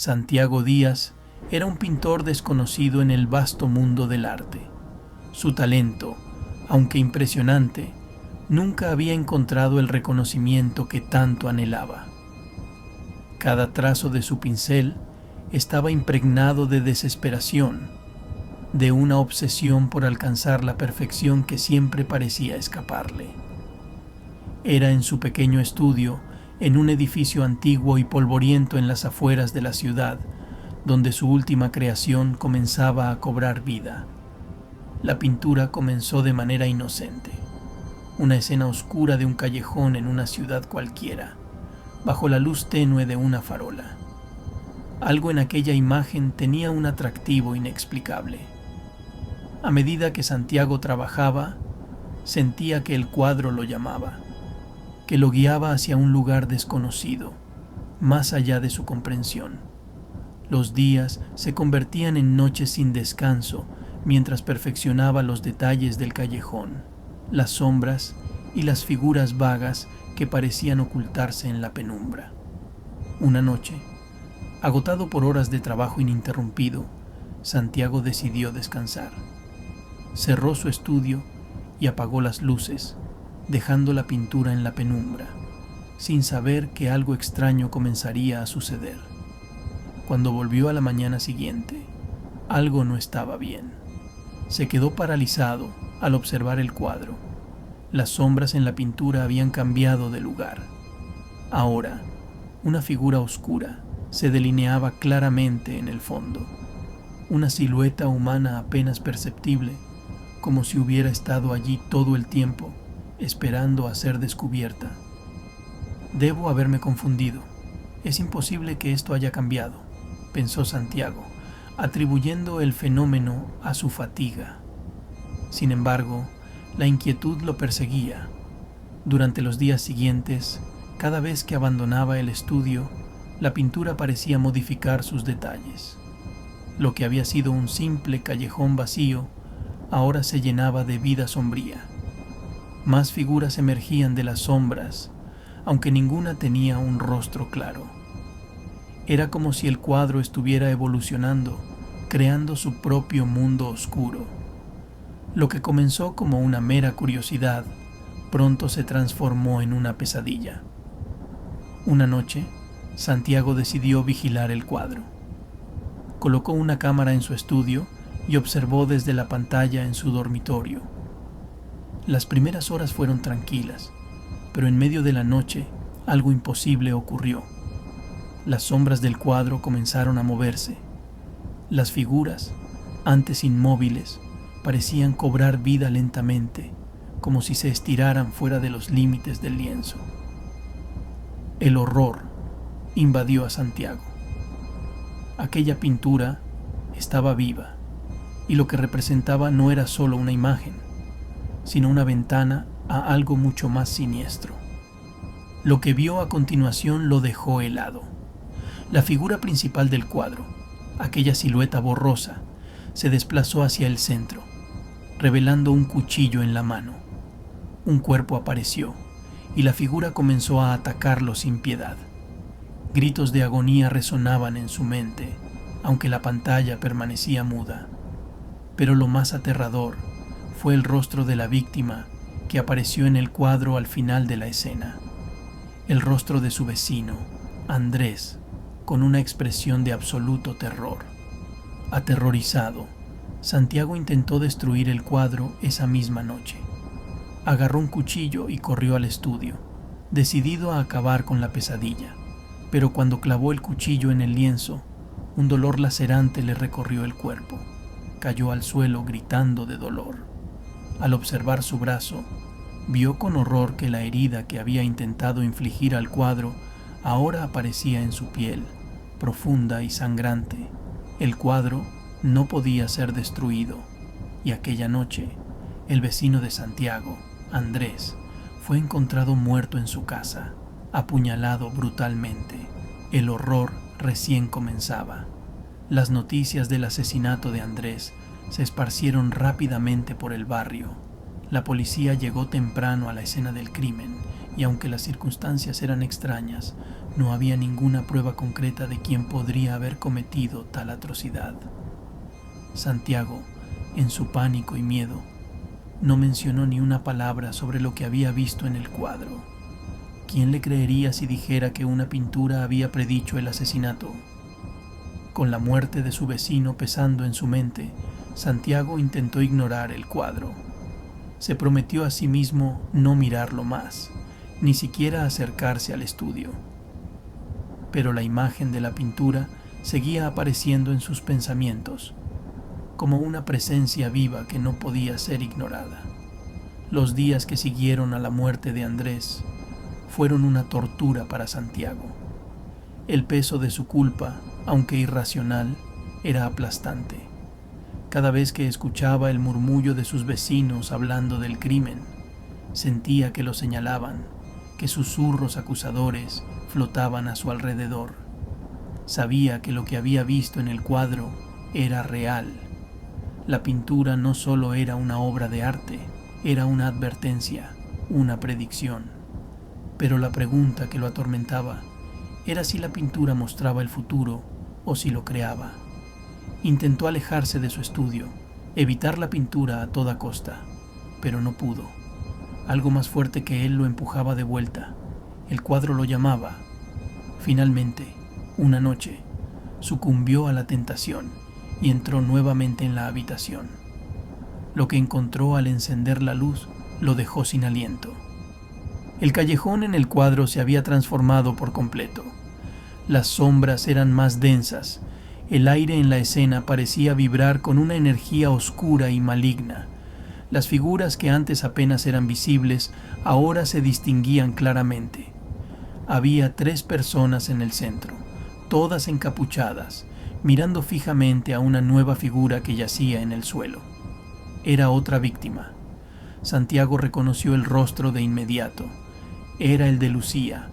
Santiago Díaz era un pintor desconocido en el vasto mundo del arte. Su talento, aunque impresionante, nunca había encontrado el reconocimiento que tanto anhelaba. Cada trazo de su pincel estaba impregnado de desesperación, de una obsesión por alcanzar la perfección que siempre parecía escaparle. Era en su pequeño estudio, en un edificio antiguo y polvoriento en las afueras de la ciudad, donde su última creación comenzaba a cobrar vida. La pintura comenzó de manera inocente, una escena oscura de un callejón en una ciudad cualquiera, bajo la luz tenue de una farola. Algo en aquella imagen tenía un atractivo inexplicable. A medida que Santiago trabajaba, sentía que el cuadro lo llamaba, que lo guiaba hacia un lugar desconocido, más allá de su comprensión. Los días se convertían en noches sin descanso mientras perfeccionaba los detalles del callejón, las sombras y las figuras vagas que parecían ocultarse en la penumbra. Una noche, agotado por horas de trabajo ininterrumpido, Santiago decidió descansar. Cerró su estudio y apagó las luces, dejando la pintura en la penumbra, sin saber que algo extraño comenzaría a suceder. Cuando volvió a la mañana siguiente, algo no estaba bien. Se quedó paralizado al observar el cuadro. Las sombras en la pintura habían cambiado de lugar. Ahora, una figura oscura se delineaba claramente en el fondo, una silueta humana apenas perceptible, como si hubiera estado allí todo el tiempo, esperando a ser descubierta. Debo haberme confundido. Es imposible que esto haya cambiado, pensó Santiago, atribuyendo el fenómeno a su fatiga. Sin embargo, la inquietud lo perseguía. Durante los días siguientes, cada vez que abandonaba el estudio, la pintura parecía modificar sus detalles. Lo que había sido un simple callejón vacío, ahora se llenaba de vida sombría. Más figuras emergían de las sombras, aunque ninguna tenía un rostro claro. Era como si el cuadro estuviera evolucionando, creando su propio mundo oscuro. Lo que comenzó como una mera curiosidad, pronto se transformó en una pesadilla. Una noche, Santiago decidió vigilar el cuadro. Colocó una cámara en su estudio y observó desde la pantalla en su dormitorio. Las primeras horas fueron tranquilas, pero en medio de la noche algo imposible ocurrió. Las sombras del cuadro comenzaron a moverse. Las figuras, antes inmóviles, parecían cobrar vida lentamente, como si se estiraran fuera de los límites del lienzo. El horror invadió a Santiago. Aquella pintura estaba viva, y lo que representaba no era solo una imagen, sino una ventana a algo mucho más siniestro. Lo que vio a continuación lo dejó helado. La figura principal del cuadro, aquella silueta borrosa, se desplazó hacia el centro, revelando un cuchillo en la mano. Un cuerpo apareció, y la figura comenzó a atacarlo sin piedad. Gritos de agonía resonaban en su mente, aunque la pantalla permanecía muda. Pero lo más aterrador fue el rostro de la víctima que apareció en el cuadro al final de la escena. El rostro de su vecino, Andrés, con una expresión de absoluto terror. Aterrorizado, Santiago intentó destruir el cuadro esa misma noche. Agarró un cuchillo y corrió al estudio, decidido a acabar con la pesadilla. Pero cuando clavó el cuchillo en el lienzo, un dolor lacerante le recorrió el cuerpo. Cayó al suelo gritando de dolor. Al observar su brazo, vio con horror que la herida que había intentado infligir al cuadro ahora aparecía en su piel, profunda y sangrante. El cuadro no podía ser destruido, y aquella noche, el vecino de Santiago, Andrés, fue encontrado muerto en su casa, apuñalado brutalmente. El horror recién comenzaba. Las noticias del asesinato de Andrés se esparcieron rápidamente por el barrio. La policía llegó temprano a la escena del crimen y aunque las circunstancias eran extrañas, No había ninguna prueba concreta de quién podría haber cometido tal atrocidad. Santiago, en su pánico y miedo, no mencionó ni una palabra sobre lo que había visto en el cuadro. ¿Quién le creería si dijera que una pintura había predicho el asesinato? Con la muerte de su vecino pesando en su mente, Santiago intentó ignorar el cuadro. Se prometió a sí mismo no mirarlo más, ni siquiera acercarse al estudio. Pero la imagen de la pintura seguía apareciendo en sus pensamientos, como una presencia viva que no podía ser ignorada. Los días que siguieron a la muerte de Andrés fueron una tortura para Santiago. El peso de su culpa, aunque irracional, era aplastante. Cada vez que escuchaba el murmullo de sus vecinos hablando del crimen, sentía que lo señalaban, que susurros acusadores flotaban a su alrededor. Sabía que lo que había visto en el cuadro era real. La pintura no solo era una obra de arte, era una advertencia, una predicción. Pero la pregunta que lo atormentaba era si la pintura mostraba el futuro o si lo creaba. Intentó alejarse de su estudio, evitar la pintura a toda costa, pero no pudo. Algo más fuerte que él lo empujaba de vuelta. El cuadro lo llamaba. Finalmente, una noche, sucumbió a la tentación y entró nuevamente en la habitación. Lo que encontró al encender la luz lo dejó sin aliento. El callejón en el cuadro se había transformado por completo. Las sombras eran más densas. El aire en la escena parecía vibrar con una energía oscura y maligna. Las figuras que antes apenas eran visibles ahora se distinguían claramente. Había 3 personas en el centro, todas encapuchadas, mirando fijamente a una nueva figura que yacía en el suelo. Era otra víctima. Santiago reconoció el rostro de inmediato. Era el de Lucía,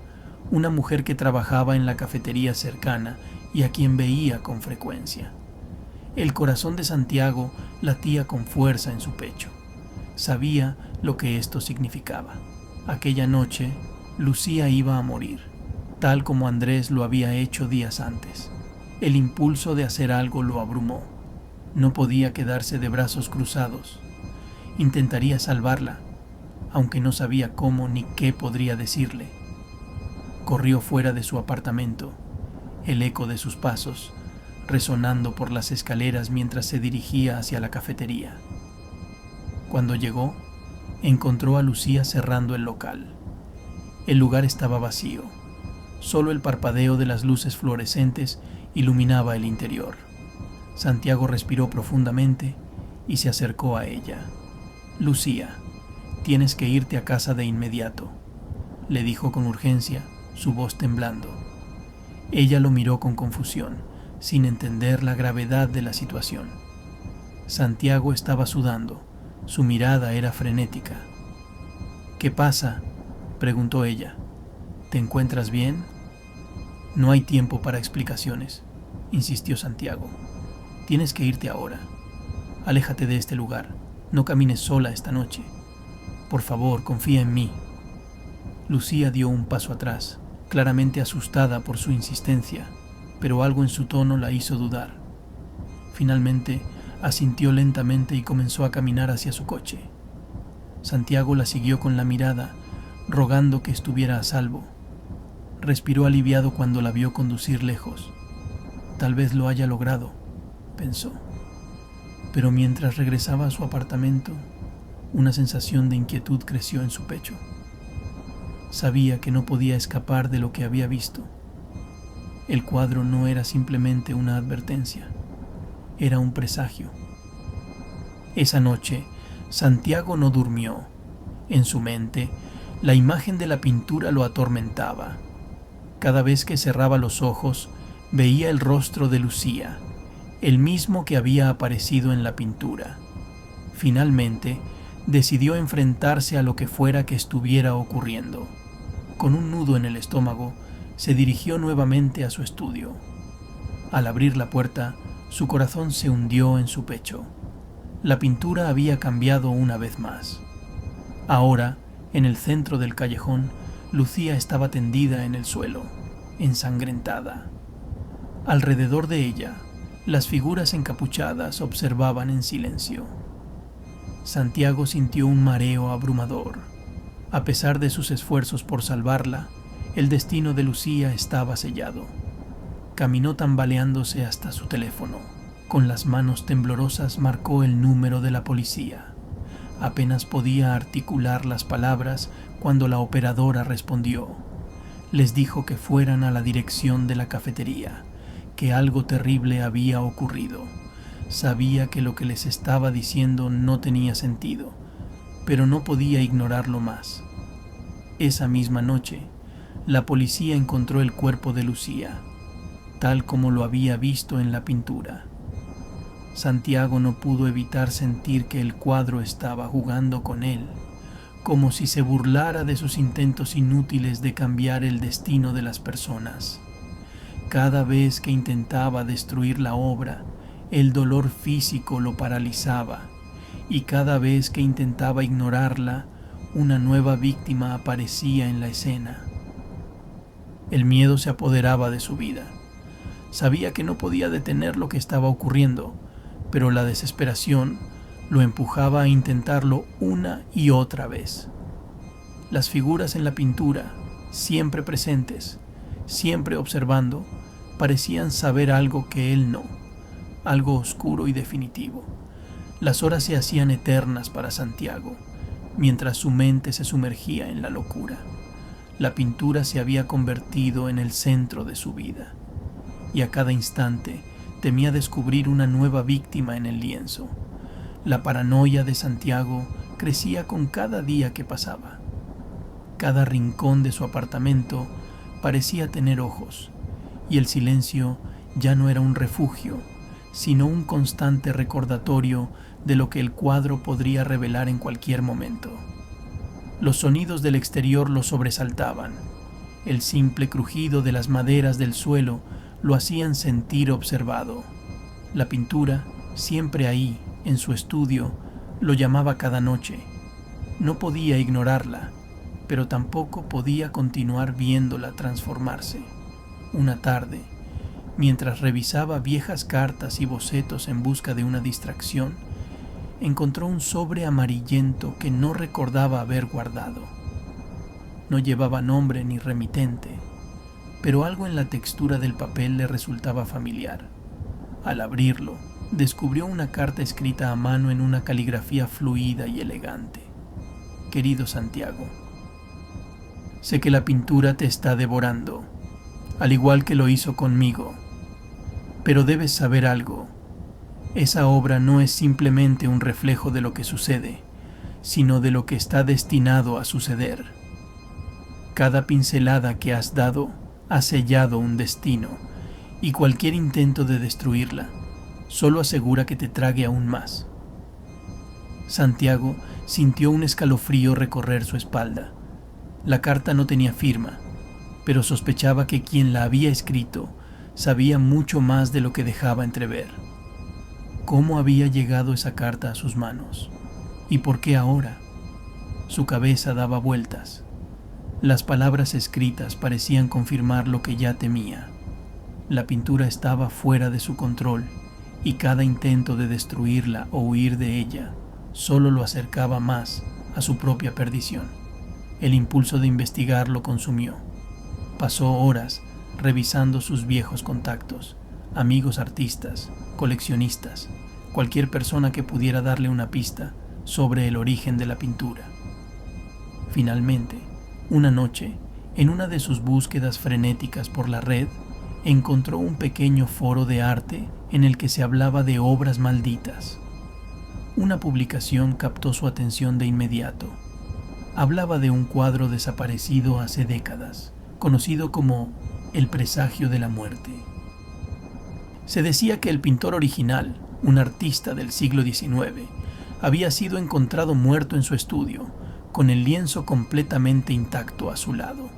una mujer que trabajaba en la cafetería cercana y a quien veía con frecuencia. El corazón de Santiago latía con fuerza en su pecho. Sabía lo que esto significaba. Aquella noche, Lucía iba a morir, tal como Andrés lo había hecho días antes. El impulso de hacer algo lo abrumó. No podía quedarse de brazos cruzados. Intentaría salvarla, aunque no sabía cómo ni qué podría decirle. Corrió fuera de su apartamento, el eco de sus pasos resonando por las escaleras mientras se dirigía hacia la cafetería. Cuando llegó, encontró a Lucía cerrando el local. El lugar estaba vacío. Solo el parpadeo de las luces fluorescentes iluminaba el interior. Santiago respiró profundamente y se acercó a ella. «Lucía, tienes que irte a casa de inmediato», le dijo con urgencia, su voz temblando. Ella lo miró con confusión, sin entender la gravedad de la situación. Santiago estaba sudando, su mirada era frenética. «¿Qué pasa?», preguntó ella. «¿Te encuentras bien?». «No hay tiempo para explicaciones», insistió Santiago. «Tienes que irte ahora. Aléjate de este lugar. No camines sola esta noche. Por favor, confía en mí». Lucía dio un paso atrás, claramente asustada por su insistencia, pero algo en su tono la hizo dudar. Finalmente, asintió lentamente y comenzó a caminar hacia su coche. Santiago la siguió con la mirada, rogando que estuviera a salvo. Respiró aliviado cuando la vio conducir lejos. Tal vez lo haya logrado, pensó. Pero mientras regresaba a su apartamento, una sensación de inquietud creció en su pecho. Sabía que no podía escapar de lo que había visto. El cuadro no era simplemente una advertencia, era un presagio. Esa noche, Santiago no durmió. En su mente, la imagen de la pintura lo atormentaba. Cada vez que cerraba los ojos, veía el rostro de Lucía, el mismo que había aparecido en la pintura. Finalmente, decidió enfrentarse a lo que fuera que estuviera ocurriendo. Con un nudo en el estómago, se dirigió nuevamente a su estudio. Al abrir la puerta, su corazón se hundió en su pecho. La pintura había cambiado una vez más. Ahora, en el centro del callejón, Lucía estaba tendida en el suelo. ensangrentada. Alrededor de ella, las figuras encapuchadas observaban en silencio. Santiago sintió un mareo abrumador. A pesar de sus esfuerzos por salvarla, el destino de Lucía estaba sellado. Caminó tambaleándose hasta su teléfono. Con las manos temblorosas marcó el número de la policía. Apenas podía articular las palabras cuando la operadora respondió. Les dijo que fueran a la dirección de la cafetería, que algo terrible había ocurrido. Sabía que lo que les estaba diciendo no tenía sentido, pero no podía ignorarlo más. Esa misma noche, la policía encontró el cuerpo de Lucía, tal como lo había visto en la pintura. Santiago no pudo evitar sentir que el cuadro estaba jugando con él, como si se burlara de sus intentos inútiles de cambiar el destino de las personas. Cada vez que intentaba destruir la obra, el dolor físico lo paralizaba, y cada vez que intentaba ignorarla, una nueva víctima aparecía en la escena. El miedo se apoderaba de su vida. Sabía que no podía detener lo que estaba ocurriendo, pero la desesperación lo empujaba a intentarlo una y otra vez. Las figuras en la pintura, siempre presentes, siempre observando, parecían saber algo que él no, algo oscuro y definitivo. Las horas se hacían eternas para Santiago, mientras su mente se sumergía en la locura. La pintura se había convertido en el centro de su vida, y a cada instante temía descubrir una nueva víctima en el lienzo. La paranoia de Santiago crecía con cada día que pasaba. Cada rincón de su apartamento parecía tener ojos, y el silencio ya no era un refugio, sino un constante recordatorio de lo que el cuadro podría revelar en cualquier momento. Los sonidos del exterior lo sobresaltaban. El simple crujido de las maderas del suelo lo hacían sentir observado. La pintura, siempre ahí, en su estudio, lo llamaba cada noche. No podía ignorarla, pero tampoco podía continuar viéndola transformarse. Una tarde, mientras revisaba viejas cartas y bocetos en busca de una distracción, encontró un sobre amarillento que no recordaba haber guardado. No llevaba nombre ni remitente, pero algo en la textura del papel le resultaba familiar. Al abrirlo, descubrió una carta escrita a mano en una caligrafía fluida y elegante. Querido Santiago, sé que la pintura te está devorando, al igual que lo hizo conmigo, pero debes saber algo. Esa obra no es simplemente un reflejo de lo que sucede, sino de lo que está destinado a suceder. Cada pincelada que has dado ha sellado un destino, y cualquier intento de destruirla solo asegura que te trague aún más. Santiago sintió un escalofrío recorrer su espalda. La carta no tenía firma, pero sospechaba que quien la había escrito sabía mucho más de lo que dejaba entrever. ¿Cómo había llegado esa carta a sus manos? ¿Y por qué ahora? Su cabeza daba vueltas. Las palabras escritas parecían confirmar lo que ya temía. La pintura estaba fuera de su control, y cada intento de destruirla o huir de ella solo lo acercaba más a su propia perdición. El impulso de investigar lo consumió. Pasó horas revisando sus viejos contactos, amigos artistas, coleccionistas, cualquier persona que pudiera darle una pista sobre el origen de la pintura. Finalmente, una noche, en una de sus búsquedas frenéticas por la red, encontró un pequeño foro de arte en el que se hablaba de obras malditas. Una publicación captó su atención de inmediato. Hablaba de un cuadro desaparecido hace décadas, conocido como El presagio de la muerte. Se decía que el pintor original, un artista del siglo XIX, había sido encontrado muerto en su estudio, con el lienzo completamente intacto a su lado.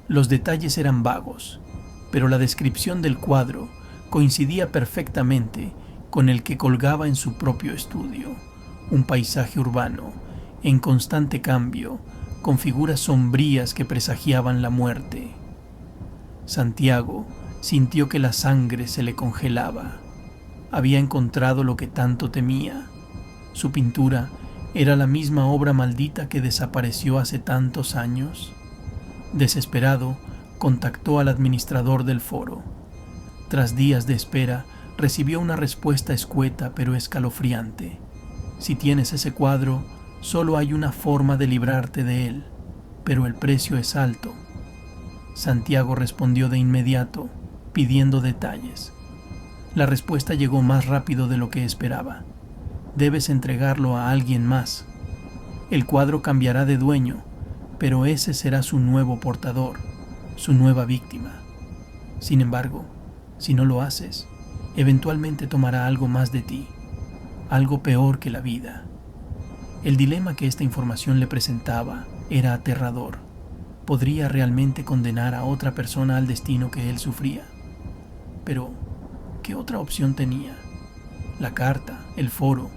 Los detalles eran vagos, pero la descripción del cuadro coincidía perfectamente con el que colgaba en su propio estudio, un paisaje urbano, en constante cambio, con figuras sombrías que presagiaban la muerte. Santiago sintió que la sangre se le congelaba. Había encontrado lo que tanto temía. Su pintura era la misma obra maldita que desapareció hace tantos años. Desesperado, contactó al administrador del foro. Tras días de espera, recibió una respuesta escueta pero escalofriante. Si tienes ese cuadro, solo hay una forma de librarte de él, pero el precio es alto. Santiago respondió de inmediato, pidiendo detalles. La respuesta llegó más rápido de lo que esperaba. Debes entregarlo a alguien más. El cuadro cambiará de dueño, pero ese será su nuevo portador, su nueva víctima. Sin embargo, si no lo haces, eventualmente tomará algo más de ti, algo peor que la vida. El dilema que esta información le presentaba era aterrador. ¿Podría realmente condenar a otra persona al destino que él sufría? Pero, ¿qué otra opción tenía? La carta, el foro,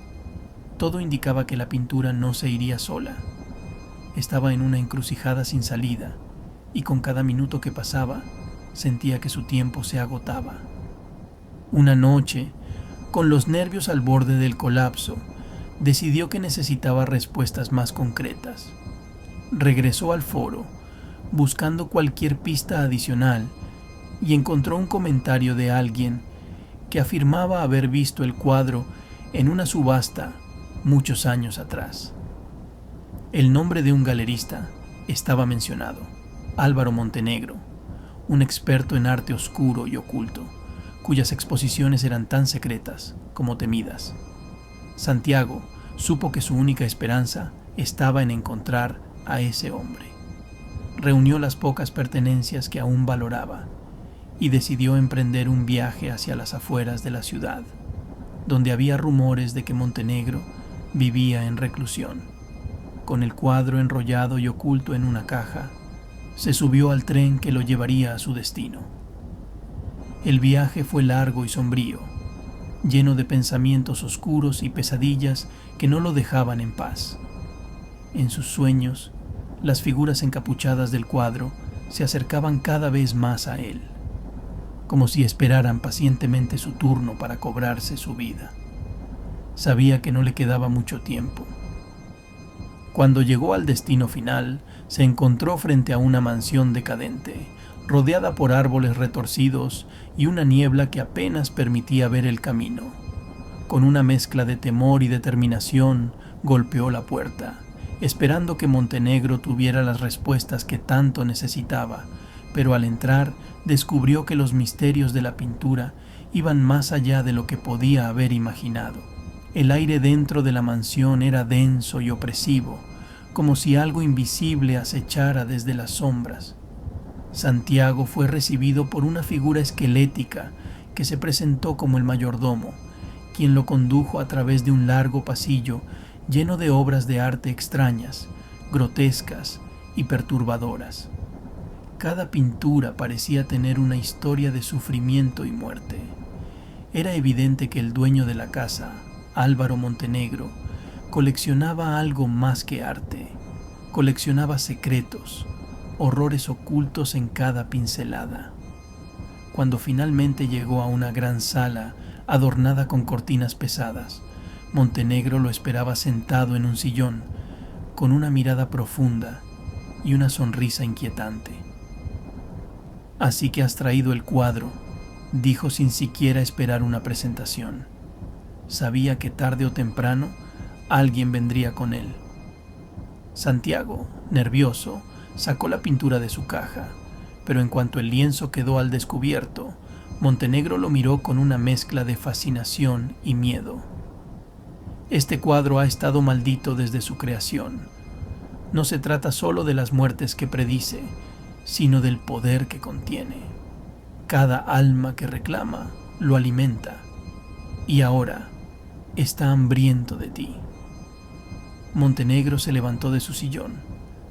todo indicaba que la pintura no se iría sola. Estaba en una encrucijada sin salida, y con cada minuto que pasaba, sentía que su tiempo se agotaba. Una noche, con los nervios al borde del colapso, decidió que necesitaba respuestas más concretas. Regresó al foro, buscando cualquier pista adicional, y encontró un comentario de alguien que afirmaba haber visto el cuadro en una subasta muchos años atrás. El nombre de un galerista estaba mencionado, Álvaro Montenegro, un experto en arte oscuro y oculto, cuyas exposiciones eran tan secretas como temidas. Santiago supo que su única esperanza estaba en encontrar a ese hombre. Reunió las pocas pertenencias que aún valoraba y decidió emprender un viaje hacia las afueras de la ciudad, donde había rumores de que Montenegro vivía en reclusión. Con el cuadro enrollado y oculto en una caja, se subió al tren que lo llevaría a su destino. El viaje fue largo y sombrío, lleno de pensamientos oscuros y pesadillas que no lo dejaban en paz. En sus sueños, las figuras encapuchadas del cuadro se acercaban cada vez más a él, como si esperaran pacientemente su turno para cobrarse su vida. Sabía que no le quedaba mucho tiempo. Cuando llegó al destino final, se encontró frente a una mansión decadente, rodeada por árboles retorcidos y una niebla que apenas permitía ver el camino. Con una mezcla de temor y determinación, golpeó la puerta, esperando que Montenegro tuviera las respuestas que tanto necesitaba, pero al entrar descubrió que los misterios de la pintura iban más allá de lo que podía haber imaginado. El aire dentro de la mansión era denso y opresivo, como si algo invisible acechara desde las sombras. Santiago fue recibido por una figura esquelética que se presentó como el mayordomo, quien lo condujo a través de un largo pasillo lleno de obras de arte extrañas, grotescas y perturbadoras. Cada pintura parecía tener una historia de sufrimiento y muerte. Era evidente que el dueño de la casa, Álvaro Montenegro, coleccionaba algo más que arte. Coleccionaba secretos, horrores ocultos en cada pincelada. Cuando finalmente llegó a una gran sala adornada con cortinas pesadas, Montenegro lo esperaba sentado en un sillón, con una mirada profunda y una sonrisa inquietante. «Así que has traído el cuadro», dijo sin siquiera esperar una presentación. Sabía que tarde o temprano alguien vendría con él. Santiago, nervioso, sacó la pintura de su caja, pero en cuanto el lienzo quedó al descubierto, Montenegro lo miró con una mezcla de fascinación y miedo. «Este cuadro ha estado maldito desde su creación. No se trata solo de las muertes que predice, sino del poder que contiene. Cada alma que reclama lo alimenta, y ahora está hambriento de ti». Montenegro se levantó de su sillón,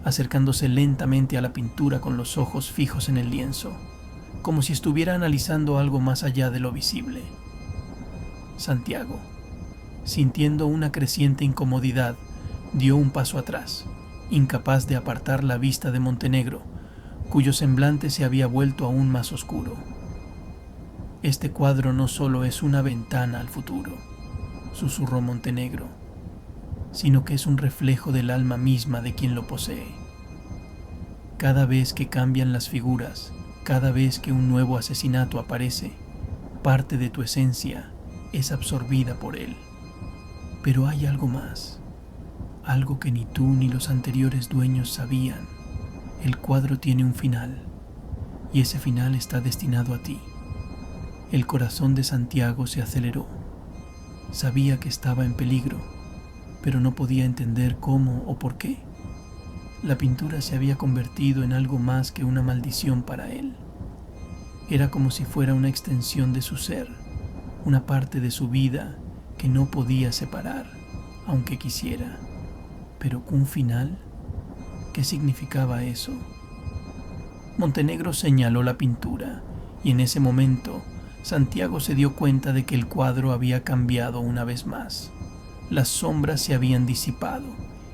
acercándose lentamente a la pintura con los ojos fijos en el lienzo, como si estuviera analizando algo más allá de lo visible. Santiago, sintiendo una creciente incomodidad, dio un paso atrás, incapaz de apartar la vista de Montenegro, cuyo semblante se había vuelto aún más oscuro. Este cuadro no solo es una ventana al futuro, susurró Montenegro, sino que es un reflejo del alma misma de quien lo posee. Cada vez que cambian las figuras, cada vez que un nuevo asesinato aparece, parte de tu esencia es absorbida por él. Pero hay algo más, algo que ni tú ni los anteriores dueños sabían. El cuadro tiene un final, y ese final está destinado a ti. El corazón de Santiago se aceleró. Sabía que estaba en peligro, pero no podía entender cómo o por qué. La pintura se había convertido en algo más que una maldición para él. Era como si fuera una extensión de su ser, una parte de su vida que no podía separar, aunque quisiera. Pero un final, ¿qué significaba eso? Montenegro señaló la pintura, y en ese momento Santiago se dio cuenta de que el cuadro había cambiado una vez más. Las sombras se habían disipado,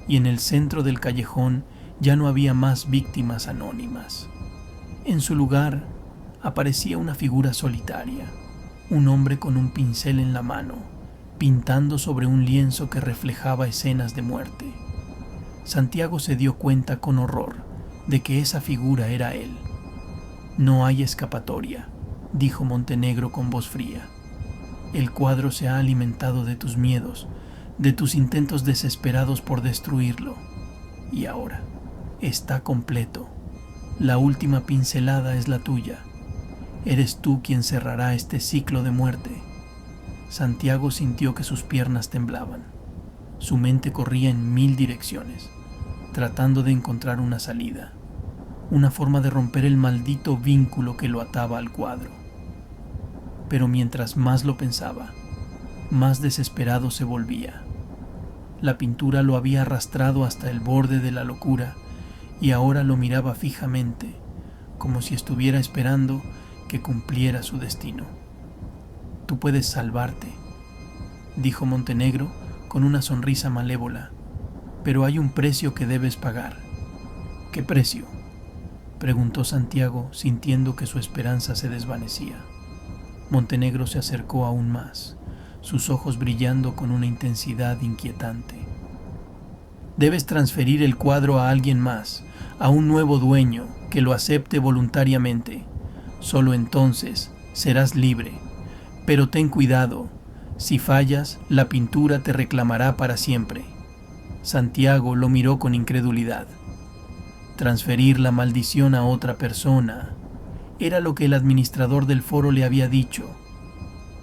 y en el centro del callejón ya no había más víctimas anónimas. En su lugar aparecía una figura solitaria, un hombre con un pincel en la mano, pintando sobre un lienzo que reflejaba escenas de muerte. Santiago se dio cuenta con horror de que esa figura era él. No hay escapatoria, dijo Montenegro con voz fría. El cuadro se ha alimentado de tus miedos, de tus intentos desesperados por destruirlo. Y ahora está completo. La última pincelada es la tuya. Eres tú quien cerrará este ciclo de muerte. Santiago sintió que sus piernas temblaban. Su mente corría en 1000 direcciones, tratando de encontrar una salida, una forma de romper el maldito vínculo que lo ataba al cuadro. Pero mientras más lo pensaba, más desesperado se volvía. La pintura lo había arrastrado hasta el borde de la locura y ahora lo miraba fijamente, como si estuviera esperando que cumpliera su destino. Tú puedes salvarte, dijo Montenegro con una sonrisa malévola, pero hay un precio que debes pagar. ¿Qué precio?, preguntó Santiago, sintiendo que su esperanza se desvanecía. Montenegro se acercó aún más, sus ojos brillando con una intensidad inquietante. Debes transferir el cuadro a alguien más, a un nuevo dueño que lo acepte voluntariamente. Solo entonces serás libre. Pero ten cuidado, si fallas, la pintura te reclamará para siempre. Santiago lo miró con incredulidad. Transferir la maldición a otra persona era lo que el administrador del foro le había dicho.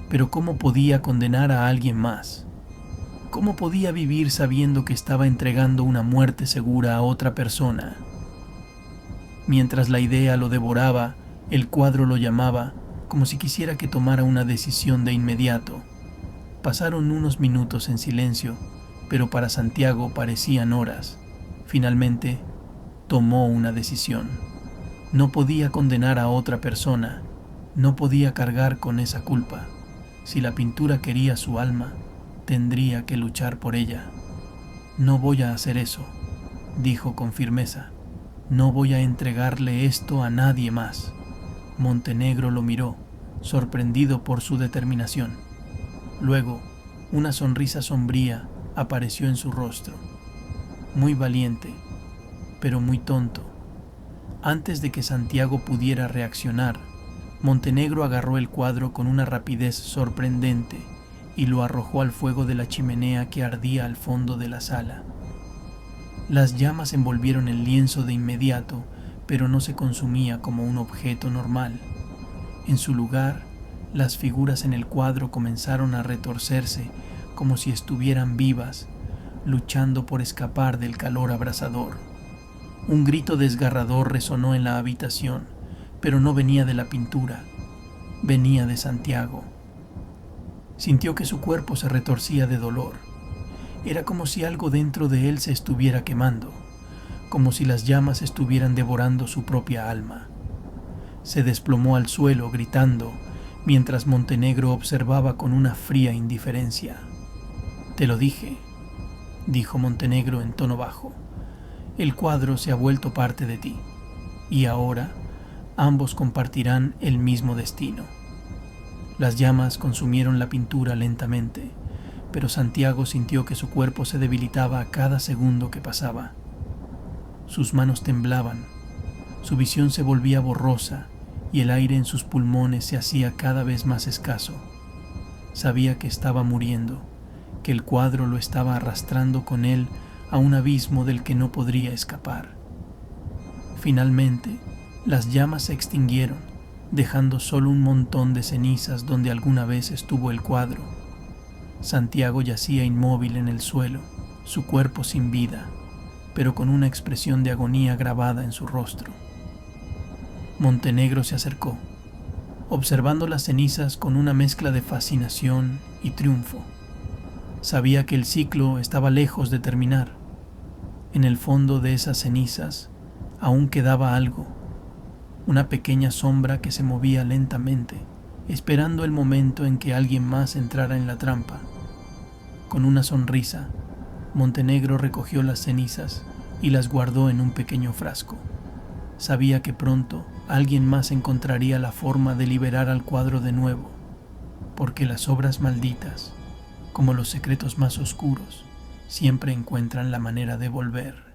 Pero ¿cómo podía condenar a alguien más? ¿Cómo podía vivir sabiendo que estaba entregando una muerte segura a otra persona? Mientras la idea lo devoraba, el cuadro lo llamaba, como si quisiera que tomara una decisión de inmediato. Pasaron unos minutos en silencio, pero para Santiago parecían horas. Finalmente, tomó una decisión. No podía condenar a otra persona, no podía cargar con esa culpa. Si la pintura quería su alma, tendría que luchar por ella. No voy a hacer eso, dijo con firmeza. No voy a entregarle esto a nadie más. Montenegro lo miró, sorprendido por su determinación. Luego, una sonrisa sombría apareció en su rostro. Muy valiente, pero muy tonto. Antes de que Santiago pudiera reaccionar, Montenegro agarró el cuadro con una rapidez sorprendente y lo arrojó al fuego de la chimenea que ardía al fondo de la sala. Las llamas envolvieron el lienzo de inmediato, pero no se consumía como un objeto normal. En su lugar, las figuras en el cuadro comenzaron a retorcerse como si estuvieran vivas, luchando por escapar del calor abrasador. Un grito desgarrador resonó en la habitación, pero no venía de la pintura, venía de Santiago. Sintió que su cuerpo se retorcía de dolor. Era como si algo dentro de él se estuviera quemando, como si las llamas estuvieran devorando su propia alma. Se desplomó al suelo gritando, mientras Montenegro observaba con una fría indiferencia. «Te lo dije», dijo Montenegro en tono bajo. «El cuadro se ha vuelto parte de ti. y ahora ambos compartirán el mismo destino. Las llamas consumieron la pintura lentamente, pero Santiago sintió que su cuerpo se debilitaba a cada segundo que pasaba. Sus manos temblaban, su visión se volvía borrosa y el aire en sus pulmones se hacía cada vez más escaso. Sabía que estaba muriendo, que el cuadro lo estaba arrastrando con él a un abismo del que no podría escapar. Finalmente, las llamas se extinguieron, dejando solo un montón de cenizas donde alguna vez estuvo el cuadro. Santiago yacía inmóvil en el suelo, su cuerpo sin vida, pero con una expresión de agonía grabada en su rostro. Montenegro se acercó, observando las cenizas con una mezcla de fascinación y triunfo. Sabía que el ciclo estaba lejos de terminar. En el fondo de esas cenizas aún quedaba algo, una pequeña sombra que se movía lentamente, esperando el momento en que alguien más entrara en la trampa. Con una sonrisa, Montenegro recogió las cenizas y las guardó en un pequeño frasco. Sabía que pronto alguien más encontraría la forma de liberar al cuadro de nuevo, porque las obras malditas, como los secretos más oscuros, siempre encuentran la manera de volver.